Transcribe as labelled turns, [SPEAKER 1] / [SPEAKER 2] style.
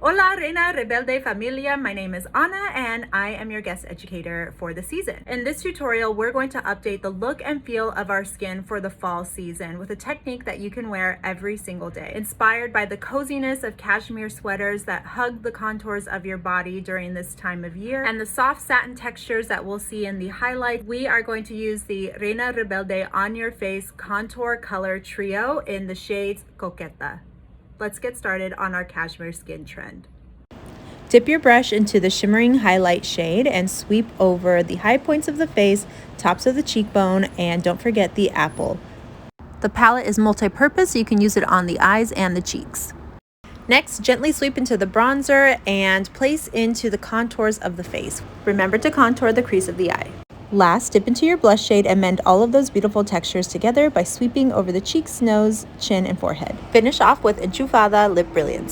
[SPEAKER 1] Hola Reina Rebelde familia, my name is Anna and I am your guest educator for the season. In this tutorial, we're going to update the look and feel of our skin for the fall season with a technique that you can wear every single day. Inspired by the coziness of cashmere sweaters that hug the contours of your body during this time of year and the soft satin textures that we'll see in the highlight, we are going to use the Reina Rebelde On Your Face Contour Color Trio in the shades Coqueta. Let's get started on our cashmere skin trend. Dip your brush into the shimmering highlight shade and sweep over the high points of the face, tops of the cheekbone, and don't forget the apple. The palette is multi-purpose, so you can use it on the eyes and the cheeks. Next, gently sweep into the bronzer and place into the contours of the face. Remember to contour the crease of the eye. Last, dip into your blush shade and mend all of those beautiful textures together by sweeping over the cheeks, nose, chin, and forehead. Finish off with Enchufada Lip Brilliance.